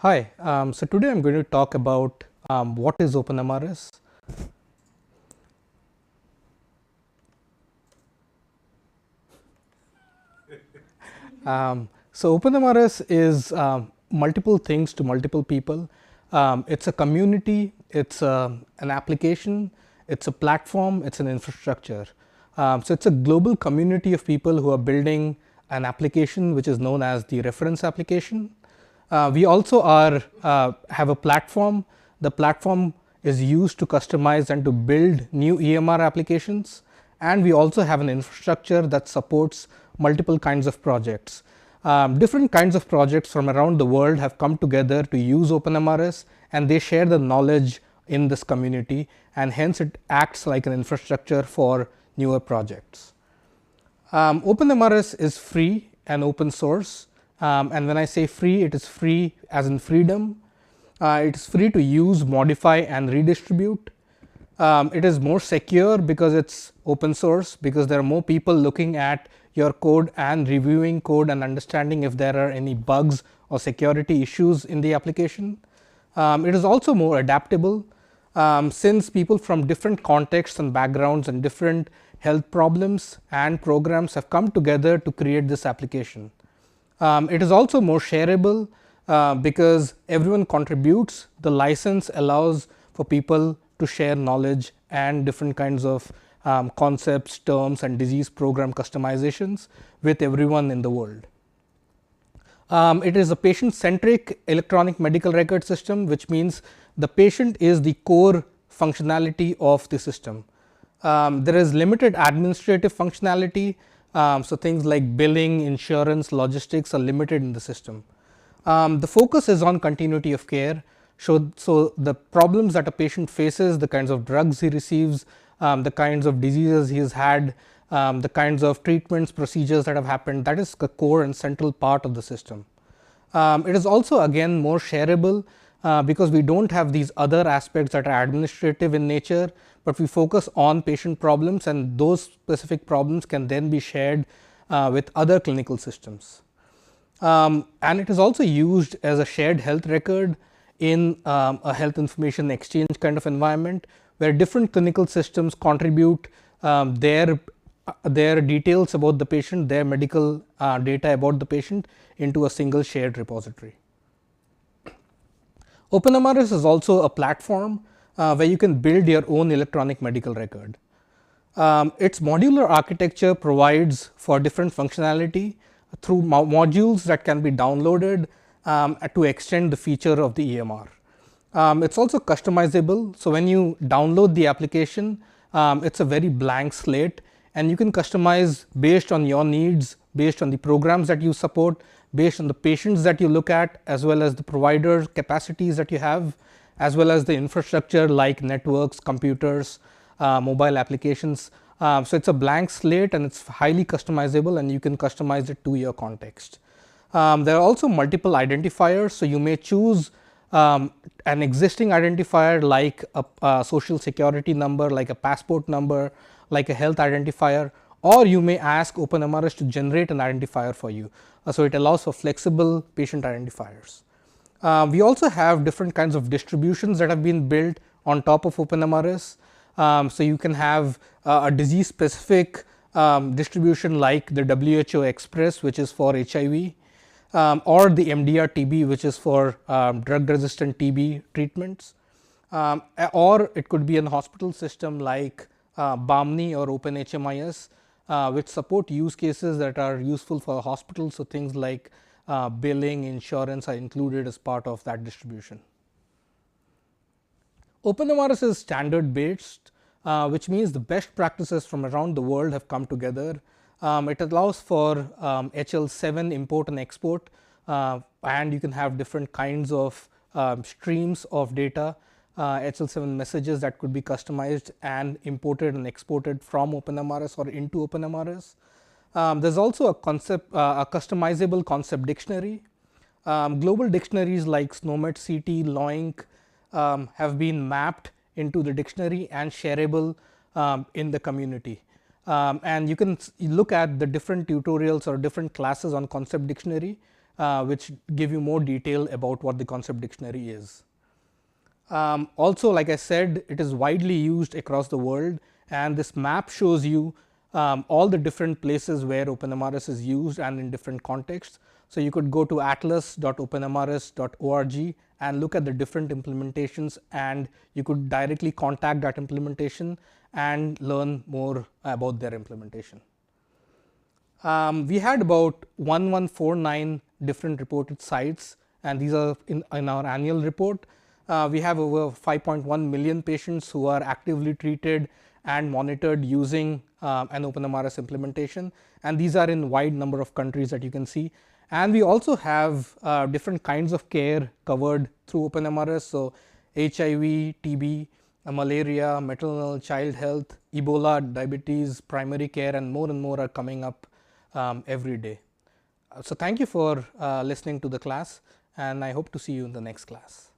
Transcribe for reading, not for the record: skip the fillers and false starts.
Hi, so today I'm going to talk about what is OpenMRS. So OpenMRS is multiple things to multiple people. It's a community, it's an application, it's a platform, it's an infrastructure. So it's a global community of people who are building an application which is known as the reference application. We also have a platform. The platform is used to customize and to build new EMR applications. And we also have an infrastructure that supports multiple kinds of projects. Different kinds of projects from around the world have come together to use OpenMRS, and they share the knowledge in this community, and hence it acts like an infrastructure for newer projects. OpenMRS is free and open source. And when I say free, it is free as in freedom. It is free to use, modify, and redistribute. It is more secure because it's open source, because there are more people looking at your code and reviewing code and understanding if there are any bugs or security issues in the application. It is also more adaptable, since people from different contexts and backgrounds and different health problems and programs have come together to create this application. It is also more shareable because everyone contributes. The license allows for people to share knowledge and different kinds of concepts, terms, and disease program customizations with everyone in the world. It is a patient-centric electronic medical record system, which means the patient is the core functionality of the system. There is limited administrative functionality, so things like billing, insurance, logistics are limited in the system. The focus is on continuity of care. So the problems that a patient faces, the kinds of drugs he receives, the kinds of diseases he has had, the kinds of treatments, procedures that have happened, that is the core and central part of the system. It is also again more shareable because we don't have these other aspects that are administrative in nature, but we focus on patient problems, and those specific problems can then be shared with other clinical systems. And it is also used as a shared health record in a health information exchange kind of environment, where different clinical systems contribute their details about the patient, their medical data about the patient into a single shared repository. OpenMRS is also a platform where you can build your own electronic medical record. Its modular architecture provides for different functionality through modules that can be downloaded to extend the feature of the EMR. It's also customizable. So when you download the application, it's a very blank slate, and you can customize based on your needs, based on the programs that you support, based on the patients that you look at, as well as the provider capacities that you have, as well as the infrastructure like networks, computers, mobile applications. So it's a blank slate, and it's highly customizable, and you can customize it to your context. There are also multiple identifiers, so you may choose an existing identifier like a social security number, like a passport number, like a health identifier, or you may ask OpenMRS to generate an identifier for you. So it allows for flexible patient identifiers. We also have different kinds of distributions that have been built on top of OpenMRS. So you can have a disease specific distribution like the WHO Express, which is for HIV, or the MDR-TB, which is for drug resistant TB treatments, or it could be a hospital system like BAMNI or OpenHMIS, which support use cases that are useful for hospitals. So things like billing, insurance are included as part of that distribution. OpenMRS is standard based, which means the best practices from around the world have come together. It allows for HL7 import and export, and you can have different kinds of streams of data, HL7 messages that could be customized and imported and exported from OpenMRS or into OpenMRS. There's also a customizable concept dictionary. Global dictionaries like SNOMED, CT, LOINC have been mapped into the dictionary and shareable in the community. And you can look at the different tutorials or different classes on concept dictionary which give you more detail about what the concept dictionary is. Also, like I said, it is widely used across the world, and this map shows you all the different places where OpenMRS is used and in different contexts. So you could go to atlas.openmrs.org and look at the different implementations, and you could directly contact that implementation and learn more about their implementation. We had about 1149 different reported sites, and these are in our annual report. We have over 5.1 million patients who are actively treated and monitored using an OpenMRS implementation, and these are in wide number of countries that you can see. And we also have different kinds of care covered through OpenMRS, so HIV, TB, malaria, maternal child health, Ebola, diabetes, primary care, and more are coming up every day. So thank you for listening to the class, and I hope to see you in the next class.